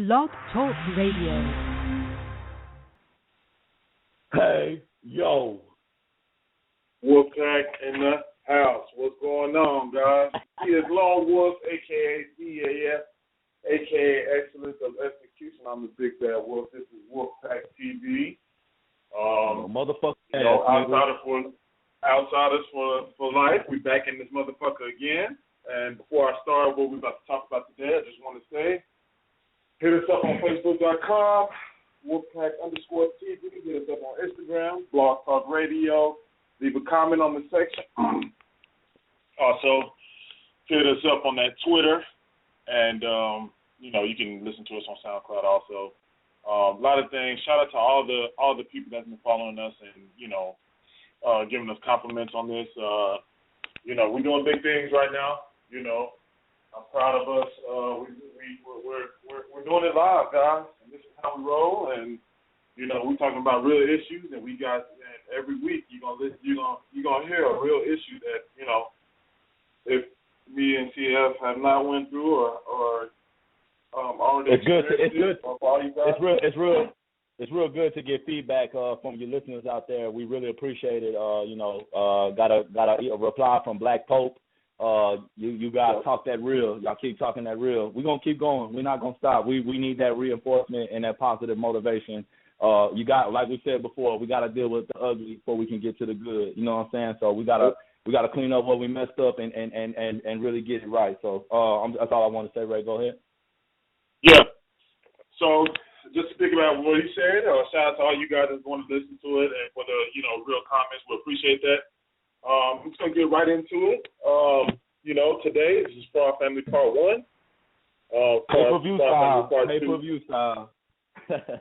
Blog Talk Radio. Hey, yo. Wolfpack in the house. What's going on, guys? He is Lone Wolf, a.k.a. DAF, a.k.a. Excellence of Execution. I'm the Big Bad Wolf. This is Wolfpack TV. Motherfucker. Outsiders for life. We back in this motherfucker again. And before I start what we're about to talk about today, I just want to say, hit us up on Facebook.com, Wolfpack_TV. Hit us up on Instagram, Blog Talk Radio. Leave a comment on the section. Also, hit us up on that Twitter. And, you can listen to us on SoundCloud also. A lot of things. Shout out to all the people that's been following us and, giving us compliments on this. We're doing big things right now. I'm proud of us. We're doing it live, guys, and this is how we roll. And we're talking about real issues, and we got every week you're gonna hear a real issue that if me and CF have not went through or already. It's good. It's real good to get feedback from your listeners out there. We really appreciate it. Got a reply from Black Pope. You guys talk that real. Y'all keep talking that real. We're gonna keep going. We're not gonna stop. We need that reinforcement and that positive motivation. You got, like we said before, we gotta deal with the ugly before we can get to the good. You know what I'm saying? So we gotta clean up what we messed up and really get it right. So that's all I want to say. Ray, go ahead. Yeah. So just to pick about what he said, shout out to all you guys that's going to listen to it and for the real comments. We appreciate that. I'm just gonna get right into it. Today this is For Our Family Part 1. Pay-per-view style.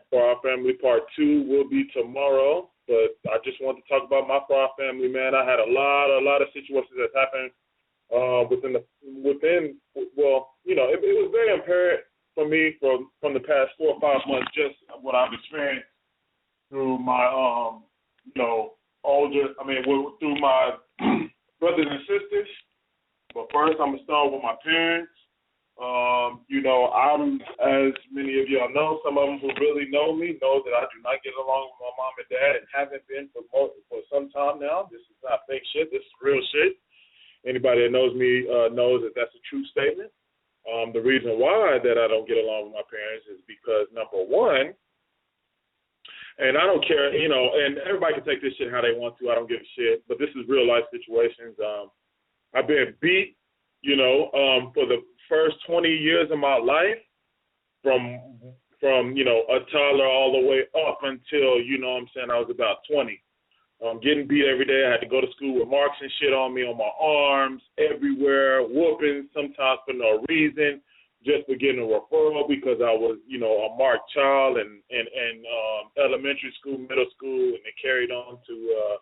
For Our Family Part 2 will be tomorrow. But I just want to talk about my For Our Family, man. I had a lot of situations that happened it was very apparent for me from the past 4 or 5 months, just what I've experienced through my through my brothers and sisters. But first, I'm gonna start with my parents. I'm, as many of y'all know, some of them who really know me know that I do not get along with my mom and dad, and haven't been for some time now. This is not fake shit. This is real shit. Anybody that knows me knows that that's a true statement. The reason why that I don't get along with my parents is because, number one, and I don't care, and everybody can take this shit how they want to. I don't give a shit. But this is real life situations. I've been beat, for the first 20 years of my life, from a toddler all the way up until, I was about 20. Getting beat every day. I had to go to school with marks and shit on me, on my arms, everywhere, whooping, sometimes for no reason, just for getting a referral because I was, a marked child and elementary school, middle school, and it carried on to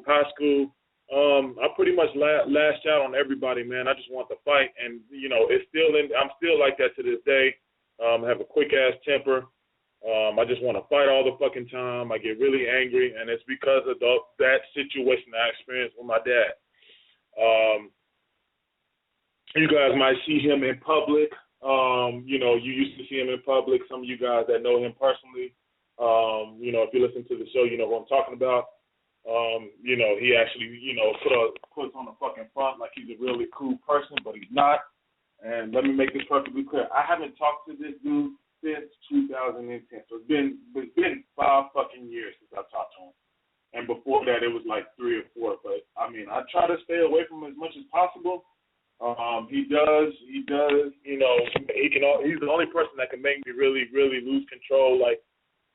high school. I pretty much lashed out on everybody, man. I just want to fight, and I'm still like that to this day. I have a quick ass temper. I just want to fight all the fucking time. I get really angry, and it's because of that situation I experienced with my dad. You guys might see him in public. You used to see him in public. Some of you guys that know him personally, if you listen to the show, you know what I'm talking about. He actually, puts on the fucking front like he's a really cool person, but he's not. And let me make this perfectly clear. I haven't talked to this dude since 2010. So it's been 5 fucking years since I talked to him. And before that, it was like 3 or 4. But, I try to stay away from him as much as possible. He does, he's the only person that can make me really, really lose control, like,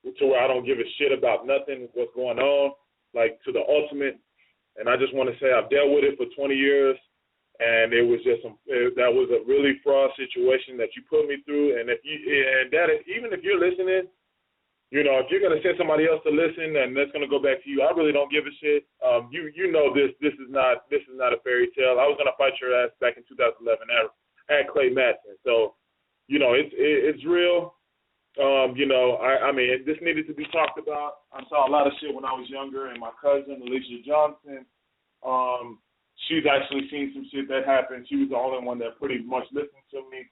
to where I don't give a shit about nothing, what's going on, like, to the ultimate. And I just want to say I've dealt with it for 20 years. And it was just that was a really fraud situation that you put me through. And even if you're listening, if you're gonna send somebody else to listen and that's gonna go back to you, I really don't give a shit. This is not a fairy tale. I was gonna fight your ass back in 2011 at Clay Madsen. So, it's real. This needed to be talked about. I saw a lot of shit when I was younger, and my cousin Alicia Johnson. She's actually seen some shit that happened. She was the only one that pretty much listened to me.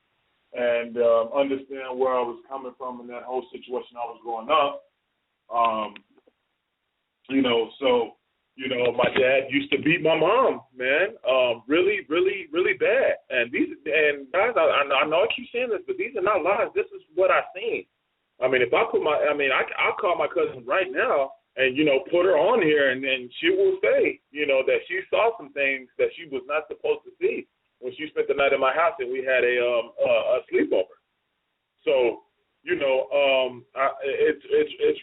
and understand where I was coming from in that whole situation I was growing up. My dad used to beat my mom, man, really, really, really bad. And guys, I know I keep saying this, but these are not lies. This is what I seen. I mean, I'll call my cousin right now and, put her on here, and she will say, that she saw some things that she was not supposed to see when she spent the night at my house and we had a sleepover. So, it's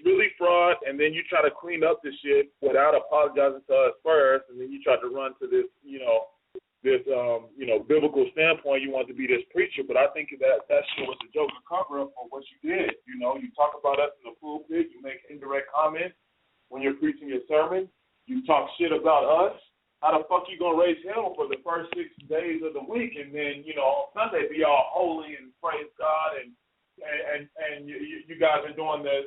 really fraud, and then you try to clean up the shit without apologizing to us first, and then you try to run to this, biblical standpoint. You want to be this preacher, but I think that shit was a joke and cover up for what you did. You talk about us in the pulpit, you make indirect comments when you're preaching your sermon, you talk shit about us. How the fuck you gonna raise hell for the first 6 days of the week, and then on Sunday be all holy and praise God and you guys are doing the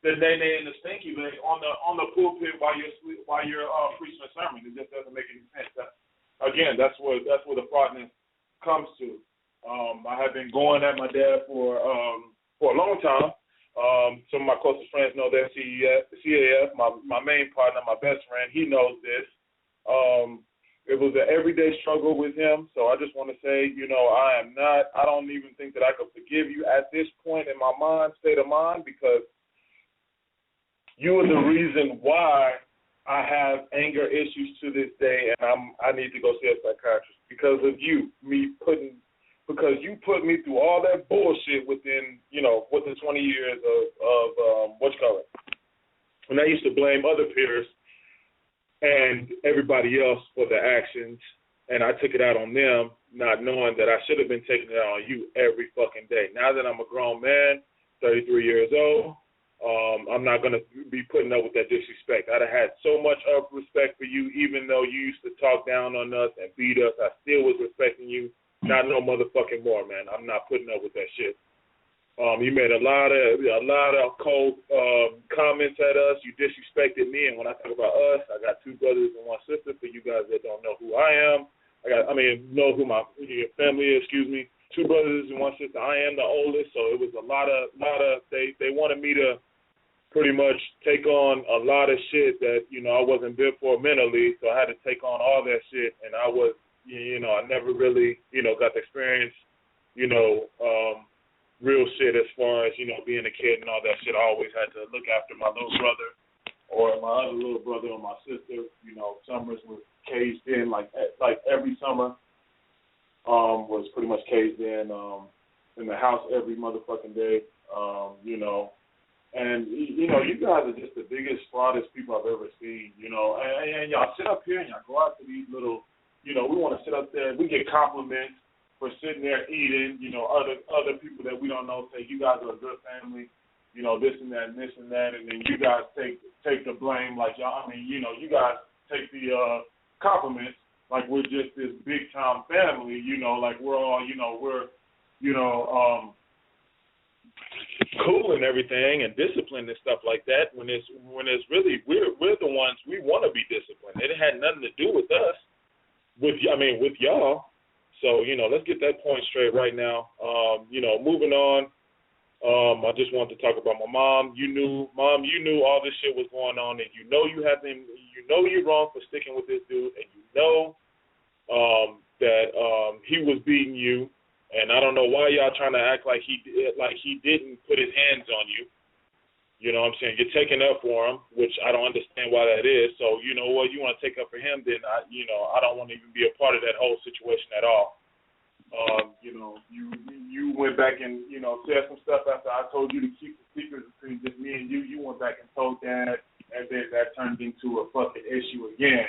nay and the stinky leg on the pulpit while you're preaching a sermon? It just doesn't make any sense. That's where the fraudness comes to. I have been going at my dad for a long time. Some of my closest friends know that CAF, my main partner, my best friend, he knows this. It was an everyday struggle with him, so I just want to say, I don't even think that I could forgive you at this point in my state of mind, because you are the reason why I have anger issues to this day, and I need to go see a psychiatrist because of you, because you put me through all that bullshit within, within 20 years of when I used to blame other peers and everybody else for the actions, and I took it out on them, not knowing that I should have been taking it out on you every fucking day. Now that I'm a grown man, 33 years old, I'm not going to be putting up with that disrespect. I'd have had so much of respect for you, even though you used to talk down on us and beat us. I still was respecting you. Not no motherfucking more, man. I'm not putting up with that shit. You made a lot of cold comments at us. You disrespected me, and when I talk about us, I got 2 brothers and 1 sister. For you guys that don't know who I am, know who my family is. 2 brothers and 1 sister. I am the oldest, so it was a lot of. They wanted me to pretty much take on a lot of shit that I wasn't built for mentally, so I had to take on all that shit, and I was, I never really got to experience, real shit as far as, being a kid and all that shit. I always had to look after my little brother or my other little brother or my sister. Summers were caged in, like every summer was pretty much caged in the house every motherfucking day, And, you guys are just the biggest, fraudest people I've ever seen, and y'all sit up here and y'all go out to these little, we want to sit up there, we get compliments for sitting there eating, other people that we don't know say, you guys are a good family, this and that and this and that, and then you guys take the blame like y'all, you guys take the compliments like we're just this big time family, like we're all, we're, cool and everything and disciplined and stuff like that, when it's really we're the ones, we want to be disciplined. It had nothing to do with us, with y'all. So, let's get that point straight right now. Moving on, I just wanted to talk about my mom. You knew all this shit was going on, and you're wrong for sticking with this dude, and that he was beating you, and I don't know why y'all trying to act like he didn't put his hands on you. You know what I'm saying? You're taking up for him, which I don't understand why that is. So, you know what? You want to take up for him, then I don't want to even be a part of that whole situation at all. You went back and, said some stuff after I told you to keep the secrets between just me and you. You went back and told Dad, and then that turned into a fucking issue again.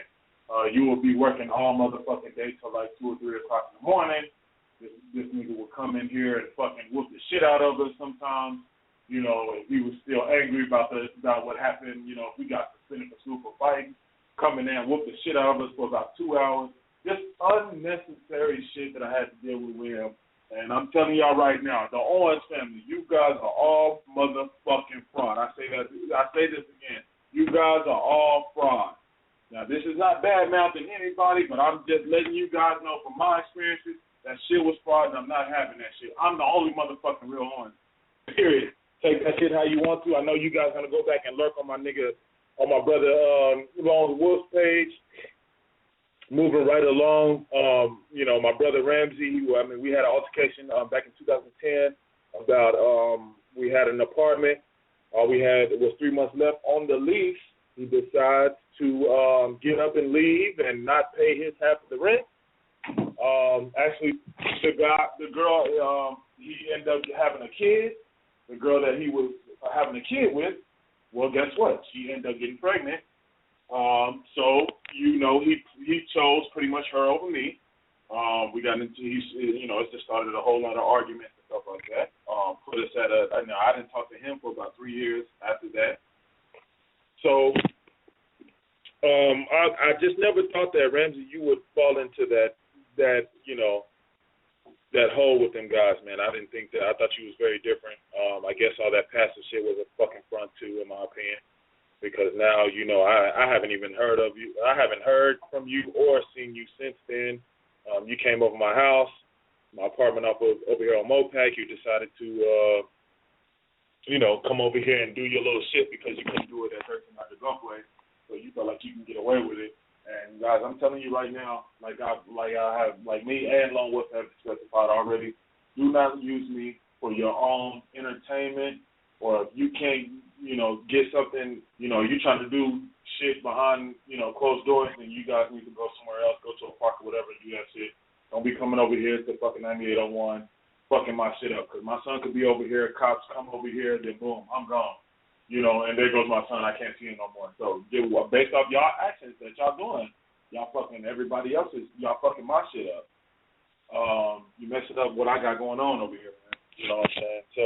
You will be working all motherfucking day till like 2 or 3 o'clock in the morning. This nigga will come in here and fucking whoop the shit out of us sometimes. If he was still angry about what happened, if we got suspended for school for fighting, coming in, whoop the shit out of us for about 2 hours. Just unnecessary shit that I had to deal with him. And I'm telling y'all right now, the Owens family, you guys are all motherfucking fraud. I say this again. You guys are all fraud. Now, this is not bad-mouthing anybody, but I'm just letting you guys know from my experiences That shit was fraud, and I'm not having that shit. I'm the only motherfucking real one. Period. Take that shit how you want to. I know you guys gonna go back and lurk on my brother Long Wolf's page. Moving right along, my brother Ramsey. We had an altercation back in 2010 about we had an apartment. All we had was 3 months left on the lease. He decides to get up and leave and not pay his half of the rent. Actually, the girl, he ended up having a kid. The girl that he was having a kid with, well, guess what? She ended up getting pregnant. So he chose pretty much her over me. We got into it just started a whole lot of arguments and stuff like that. Put us at I didn't talk to him for about 3 years after that. So I just never thought that, Ramsey, you would fall into that hole with them guys, man. I didn't think that. I thought you was very different. I guess all that passive shit was a fucking front too, in my opinion. Because now, I haven't even heard of you. I haven't heard from you or seen you since then. You came over my house, my apartment over here on Mopac. You decided to, come over here and do your little shit because you couldn't do it at 13 out the Gulfway. So you felt like you can get away with it. And guys, I'm telling you right now, like me and Lone Wolf have specified already, do not use me for your own entertainment, or if you can't, get something, you're trying to do shit behind, closed doors, then you guys need to go somewhere else, go to a park or whatever and do that shit. Don't be coming over here to fucking 9801 fucking my shit up, because my son could be over here, cops come over here, then boom, I'm gone. And there goes my son. I can't see him no more. So, based off y'all actions that y'all doing, y'all fucking everybody else's, y'all fucking my shit up. You messing up what I got going on over here, man. You know what I'm saying? So,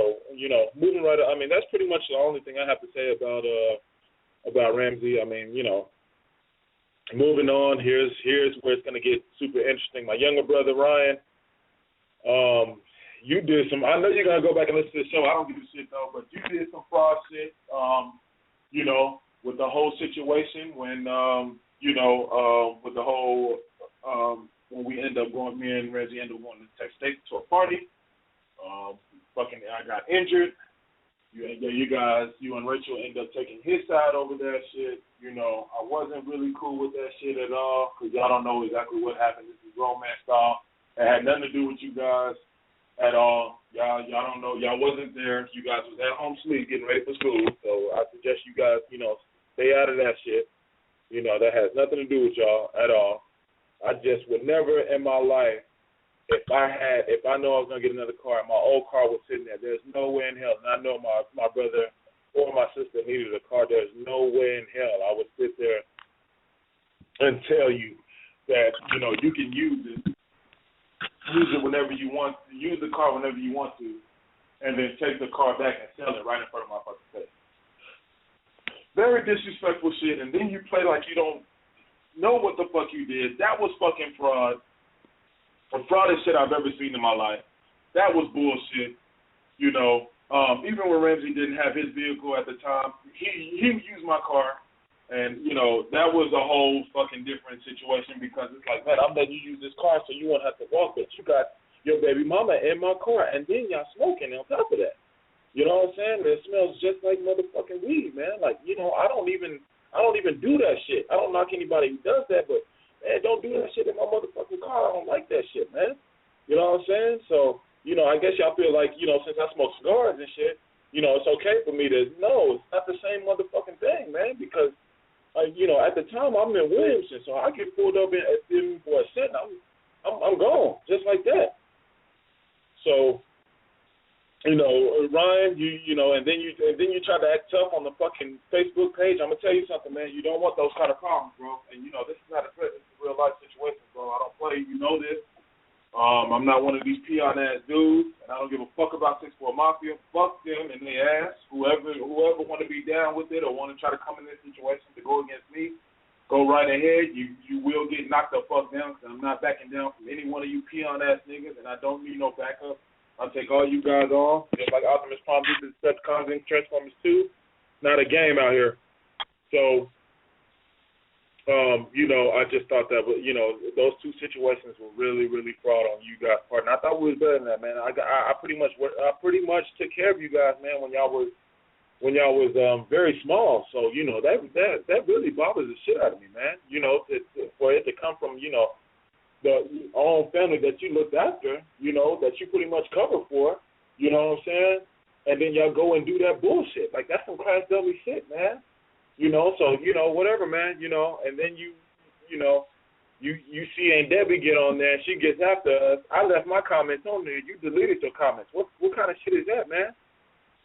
moving right up, that's pretty much the only thing I have to say about Ramsey. Moving on, here's where it's going to get super interesting. My younger brother, Ryan, you did some, I know you're going to go back and listen to the show. I don't give a shit, though, but you did some fraud shit, with the whole situation when, with the whole, when we end up going, me and Reggie end up going to Texas State to a party. I got injured. You and Rachel end up taking his side over that shit. I wasn't really cool with that shit at all, because y'all don't know exactly what happened. This is romance style. It had nothing to do with you guys at all. Y'all don't know. Y'all wasn't there. You guys was at home sleep getting ready for school. So I suggest you guys, stay out of that shit. That has nothing to do with y'all at all. I just would never in my life, if I know I was going to get another car, my old car was sitting there. There's no way in hell, and I know my brother or my sister needed a car. There's no way in hell I would sit there and tell you that, you can use it whenever you want, use the car whenever you want to, and then take the car back and sell it right in front of my fucking face. Very disrespectful shit, and then you play like you don't know what the fuck you did. That was fucking fraud. The fraudest shit I've ever seen in my life. That was bullshit. Even when Ramsey didn't have his vehicle at the time, he used my car. And, that was a whole fucking different situation, because it's like, man, I'm letting you use this car so you won't have to walk, but you got your baby mama in my car, and then y'all smoking on top of that. You know what I'm saying? It smells just like motherfucking weed, man. Like, I don't even do that shit. I don't knock anybody who does that, but, man, don't do that shit in my motherfucking car. I don't like that shit, man. You know what I'm saying? So, I guess y'all feel like, since I smoke cigars and shit, it's okay for me to, no, it's not the same motherfucking thing, man, because, at the time I'm in Williamson, so I get pulled up in for a cent, I'm gone, just like that. So, Ryan, and then you try to act tough on the fucking Facebook page. I'm gonna tell you something, man. You don't want those kind of problems, bro. And this is not a threat. This is a real life situation, bro. I don't play. You know this. I'm not one of these peon ass dudes, and I don't give a fuck about 6'4 Mafia. Fuck them and their ass. Whoever want to be down with it or want to try to come in this situation to go against me, go right ahead. You will get knocked the fuck down, because I'm not backing down from any one of you peon ass niggas, and I don't need no backup. I'll take all you guys on, just like Optimus Prime did to Decepticons and Transformers 2. Not a game out here. So, you know, I just thought that, you know, those two situations were really, really fraud on you guys' part. And I thought we was better than that, man. I pretty much took care of you guys, man, when y'all was very small. So, you know, that really bothers the shit out of me, man. You know, for it to come from, you know, the own family that you looked after, you know, that you pretty much covered for, you know what I'm saying? And then y'all go and do that bullshit. Like, that's some crass dummy shit, man. You know, so, you know, whatever, man, you know, and then you see Aunt Debbie get on there and she gets after us. I left my comments on there. You deleted your comments. What kind of shit is that, man?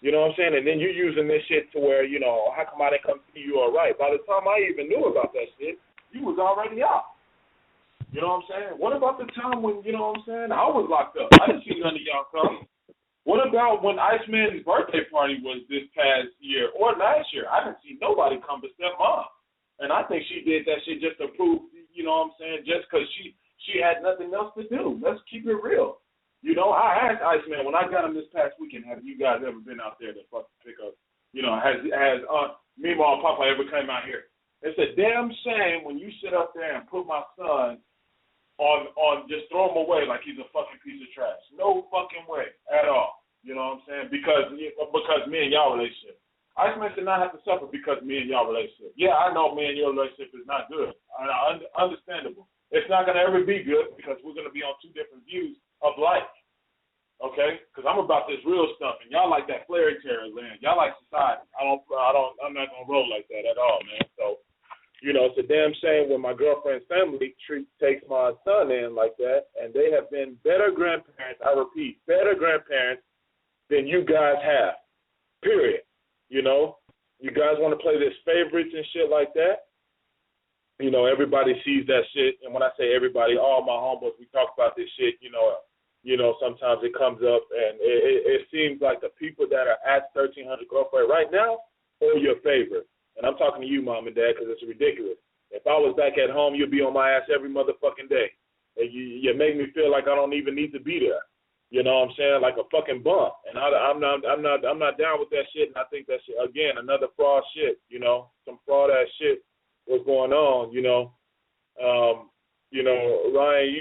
You know what I'm saying? And then you using this shit to where, you know, how come I didn't come see you all right? By the time I even knew about that shit, you was already out. You know what I'm saying? What about the time when, you know what I'm saying, I was locked up? I didn't see none of y'all come. What about when Iceman's birthday party was this past year or last year? I didn't see nobody come but stepmom. And I think she did that shit just to prove, you know what I'm saying, just because she had nothing else to do. Let's keep it real. You know, I asked Iceman when I got him this past weekend, have you guys ever been out there to fucking pick up, you know, has Mima and Papa ever came out here? It's a damn shame when you sit up there and put my son on just throw him away like he's a fucking piece of trash. No fucking way at all. You know what I'm saying? Because me and y'all relationship. Iceman should not have to suffer because me and y'all relationship. Yeah, I know me and your relationship is not good. Understandable. It's not going to ever be good because we're going to be on two different views of life. Okay? Because I'm about this real stuff, and y'all like that fairy tale land. Y'all like society. I'm not going to roll like that at all, man. So, you know, it's a damn shame when my girlfriend's family takes my son in like that, and they have been better grandparents, I repeat, better grandparents than you guys have, period. You know, you guys want to play this favorites and shit like that. You know, everybody sees that shit, and when I say everybody, all my homeboys, we talk about this shit, you know, sometimes it comes up, and it seems like the people that are at 1300 girlfriend right now are your favorite. And I'm talking to you, Mom and Dad, because it's ridiculous. If I was back at home, you'd be on my ass every motherfucking day. And you make me feel like I don't even need to be there. You know what I'm saying? Like a fucking bum. And I'm not down with that shit. And I think that shit, again, another fraud shit. You know, some fraud ass shit was going on. You know, Ryan, you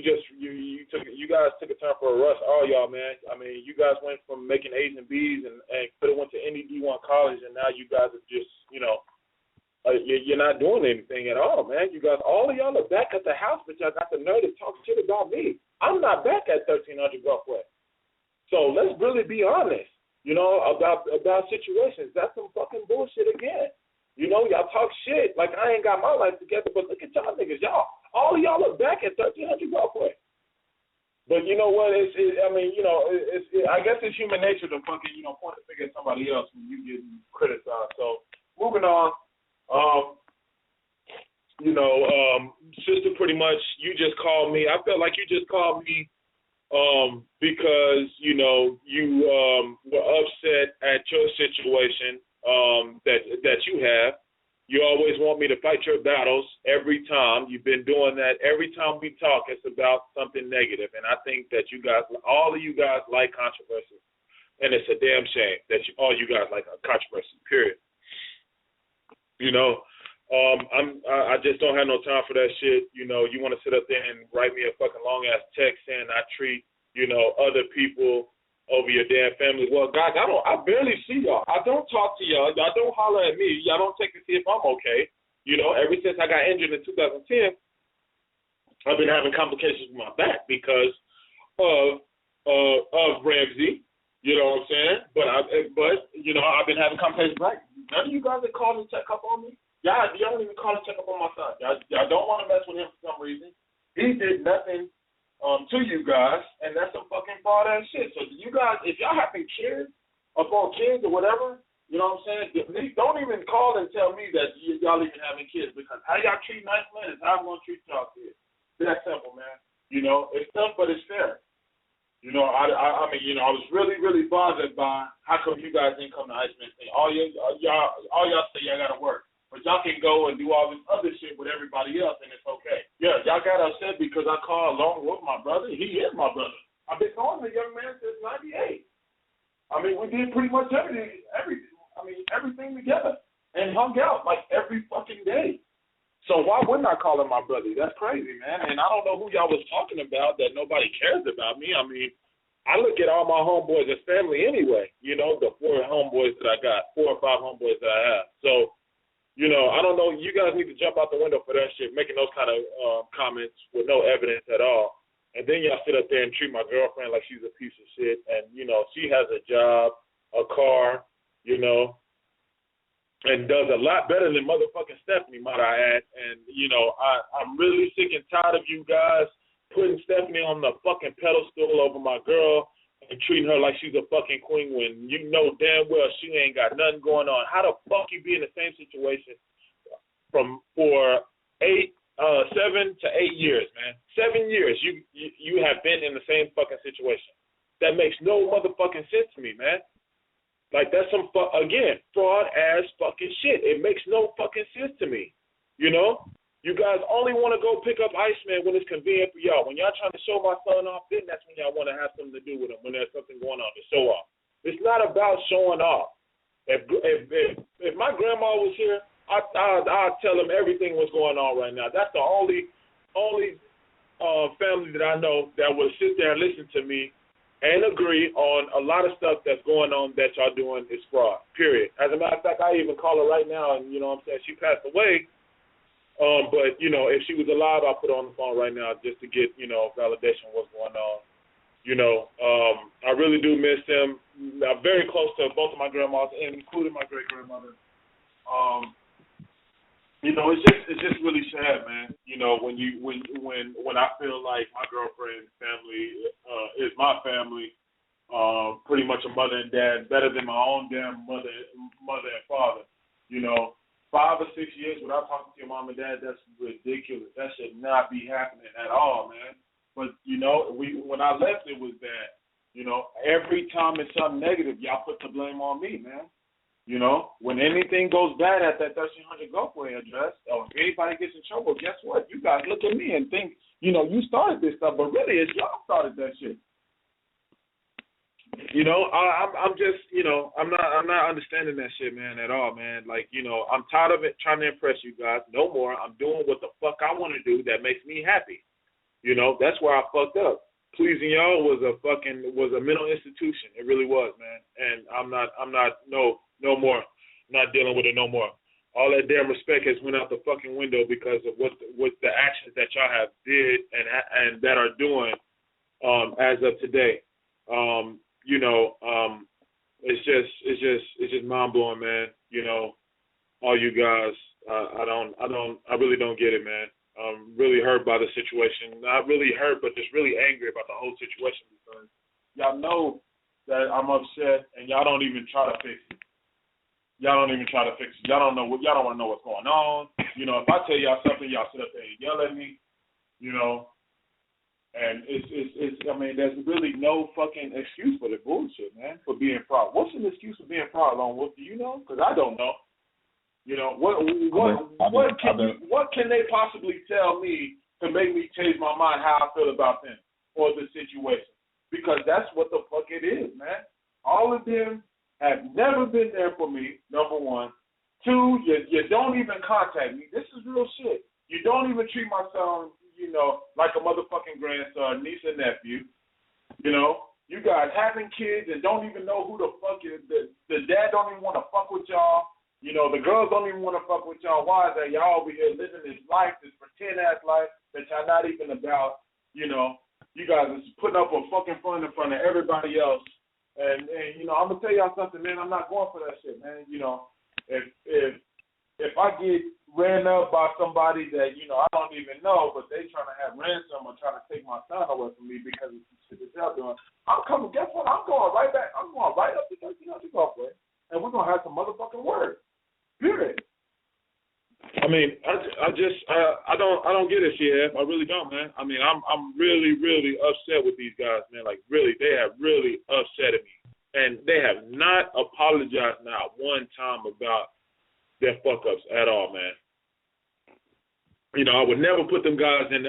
guys took a turn for a rush, all y'all, man. I mean, you guys went from making A's and B's and could have went to any D1 college, and now you guys are just, you know. You're not doing anything at all, man. You guys, all of y'all are back at the house, but y'all got the nerve to talk shit about me. I'm not back at 1300 Gulfway. So let's really be honest, you know, about situations. That's some fucking bullshit again. You know, y'all talk shit like I ain't got my life together, but look at y'all niggas. All of y'all are back at 1300 Gulfway. But you know what? I guess it's human nature to fucking, you know, point the finger at somebody else when you get criticized. So moving on. Sister, pretty much, you just called me. I felt like you just called me because, you know, you were upset at your situation that you have. You always want me to fight your battles every time. You've been doing that. Every time we talk, it's about something negative. And I think that you guys, all of you guys like controversy. And it's a damn shame that all you guys like controversy, period. You know, I just don't have no time for that shit. You know, you want to sit up there and write me a fucking long ass text saying I treat, you know, other people over your damn family. Well, guys, I barely see y'all. I don't talk to y'all. Y'all don't holler at me. Y'all don't check to see if I'm okay. You know, ever since I got injured in 2010, I've been having complications with my back because of Ramsey. You know what I'm saying? But you know, I've been having complications. Like, none of you guys that call and check up on me. Y'all don't even call and check up on my son. Y'all don't want to mess with him for some reason. He did nothing to you guys, and that's some fucking fraud ass shit. So you guys, if y'all having kids upon kids or whatever, you know what I'm saying? Don't even call and tell me that y'all even having kids, because how y'all treat nice men is how I'm gonna treat y'all kids. That simple, man. You know, it's tough, but it's fair. You know, I mean, you know, I was really, really bothered by how come you guys didn't come to Iceman thing. All y'all say y'all gotta work, but y'all can go and do all this other shit with everybody else, and it's okay. Yeah, y'all got upset because I called along with my brother. He is my brother. I've been knowing the young man since '98. I mean, we did pretty much everything together, and hung out like every fucking day. So why wouldn't I call him my brother? That's crazy, man. And I don't know who y'all was talking about that nobody cares about me. I mean, I look at all my homeboys as family anyway. You know, the 4 homeboys that I got, 4 or 5 homeboys that I have. So, you know, I don't know. You guys need to jump out the window for that shit, making those kind of comments with no evidence at all. And then y'all sit up there and treat my girlfriend like she's a piece of shit. And, you know, she has a job, a car, you know, and does a lot better than motherfucking Stephanie, might I add. And, you know, I'm really sick and tired of you guys putting Stephanie on the fucking pedestal over my girl and treating her like she's a fucking queen when you know damn well she ain't got nothing going on. How the fuck you be in the same situation for 7 to 8 years, man? 7 years you have been in the same fucking situation. That makes no motherfucking sense to me, man. Like, that's some again, fraud ass fucking shit. It makes no fucking sense to me. You know? You guys only want to go pick up Iceman when it's convenient for y'all. When y'all trying to show my son off, then that's when y'all want to have something to do with him, when there's something going on to show off. It's not about showing off. If my grandma was here, I'd tell him everything what's going on right now. That's the only family that I know that will sit there and listen to me and agree on a lot of stuff that's going on that y'all doing is fraud, period. As a matter of fact, I even call her right now, and, you know what I'm saying, she passed away. But, you know, if she was alive, I'll put her on the phone right now just to get, you know, validation of what's going on. You know, I really do miss them. I'm very close to both of my grandmas, including my great-grandmother. You know, it's just really sad, man. You know, when I feel like my girlfriend's family is my family, pretty much a mother and dad, better than my own damn mother and father. You know, 5 or 6 years without talking to your mom and dad, that's ridiculous. That should not be happening at all, man. But, you know, when I left, it was bad. You know, every time it's something negative, y'all put the blame on me, man. You know, when anything goes bad at that 1300 Gulfway address, or if anybody gets in trouble, guess what? You guys look at me and think, you know, you started this stuff, but really it's y'all started that shit. You know, I'm just, you know, I'm not understanding that shit, man, at all, man. Like, you know, I'm tired of it trying to impress you guys. No more. I'm doing what the fuck I want to do that makes me happy. You know, that's where I fucked up. Pleasing y'all was a mental institution. It really was, man. And no more. Not dealing with it no more. All that damn respect has went out the fucking window because of what the actions that y'all have did and that are doing as of today. You know, it's just mind blowing, man. You know, all you guys, I really don't get it, man. I'm really hurt by the situation. Not really hurt, but just really angry about the whole situation because y'all know that I'm upset and y'all don't even try to fix it. Y'all don't even try to fix it. Y'all don't want to know what's going on. You know, if I tell y'all something, y'all sit up there and yell at me. You know, and it's I mean, there's really no fucking excuse for the bullshit, man, for being fraud. What's an excuse for being fraud, Lone Wolf? Do you know? Because I don't know. You know, what can they possibly tell me to make me change my mind how I feel about them or the situation? Because that's what the fuck it is, man. All of them have never been there for me, number one. 2, you don't even contact me. This is real shit. You don't even treat my son, you know, like a motherfucking grandson, niece and nephew. You know, you guys having kids and don't even know who the fuck is. The dad don't even want to fuck with y'all. You know, the girls don't even want to fuck with y'all. Why is that? Y'all over here living this life, this pretend-ass life that y'all not even about. You know, you guys are putting up a fucking front in front of everybody else. And you know, I'm going to tell y'all something, man. I'm not going for that shit, man. You know, if I get ran up by somebody that, you know, I don't even know, but they trying to have ransom or trying to take my son away from me because of the shit that y'all doing, I'm coming, guess what? I'm going right back. I'm going right up to 1300 Gulfway, and we're going to have some motherfucking words. Period. I mean, I don't get it, CF. I really don't, man. I mean, I'm really, really upset with these guys, man. Like, really, they have really upset me. And they have not apologized not one time about their fuck-ups at all, man. You know, I would never put them guys in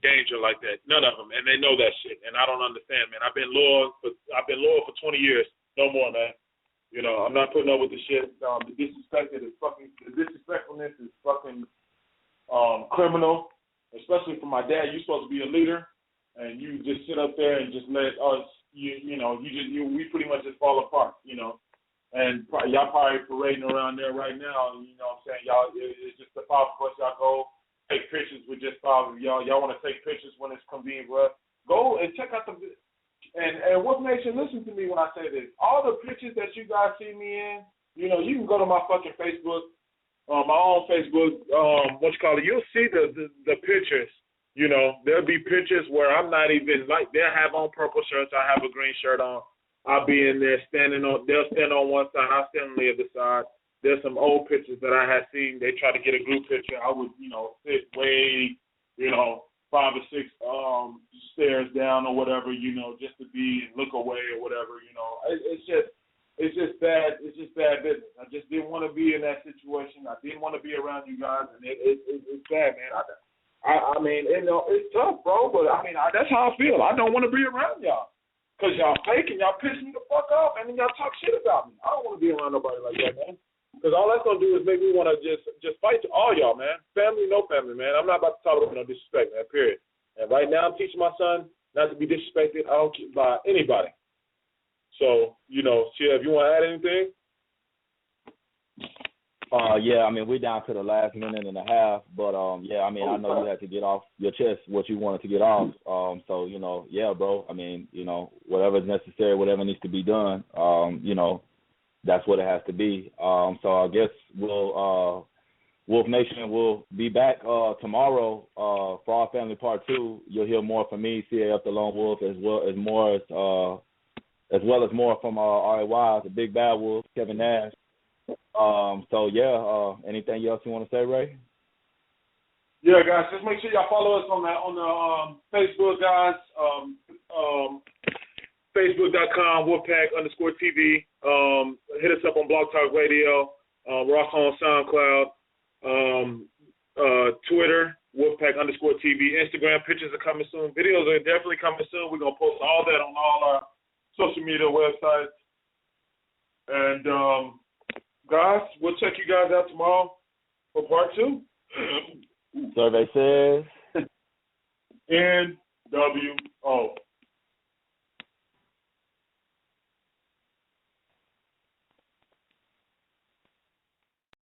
danger like that. None of them. And they know that shit. And I don't understand, man. I've been loyal for 20 years. No more, man. You know, I'm not putting up with the shit. The disrespectfulness is fucking criminal, especially for my dad. You're supposed to be a leader, and you just sit up there and just let us, we pretty much just fall apart, And y'all probably parading around there right now, and you know what I'm saying? Y'all, it's just the five of us. Y'all go take pictures with just five of y'all. Y'all want to take pictures when it's convenient for us. Go and check out and Wolf Nation, listen to me when I say this. All the pictures that you guys see me in, you can go to my fucking Facebook, my own Facebook, you'll see the pictures. There'll be pictures where I'm not even, like, they'll have on purple shirts, I have a green shirt on. I'll be in there they'll stand on one side, I'll stand on the other side. There's some old pictures that I had seen. They tried to get a group picture. I would, sit way, 5 or 6 stairs down or whatever, just to be and look away or whatever, It's just bad. It's just bad business. I just didn't want to be in that situation. I didn't want to be around you guys, and it's bad, man. I mean, it's tough, bro. But I mean, that's how I feel. I don't want to be around y'all. Because y'all fake and y'all piss me the fuck off and then y'all talk shit about me. I don't want to be around nobody like that, man. Because all that's going to do is make me want to just fight all y'all, man. Family, no family, man. I'm not about to talk about no disrespect, man, period. And right now I'm teaching my son not to be disrespected by anybody. So, Shia, if you want to add anything? Yeah, I mean, we're down to the last minute and a half, but, I mean, I know you had to get off your chest what you wanted to get off. So, yeah, bro, I mean, whatever's necessary, whatever needs to be done, that's what it has to be. So I guess Wolf Nation will be back tomorrow for our family part 2. You'll hear more from me, CAF the Lone Wolf, as well as more from RAY, the Big Bad Wolf, Kevin Nash. So yeah, anything else you want to say, Ray? Yeah, guys, just make sure y'all follow us on the Facebook, guys. Facebook.com Wolfpack_TV. Hit us up on Blog Talk Radio. We're also on SoundCloud. Twitter, Wolfpack_TV. Instagram, pictures are coming soon. Videos are definitely coming soon. We're gonna post all that on all our social media websites. And guys, we'll check you guys out tomorrow for part 2. Survey says NW.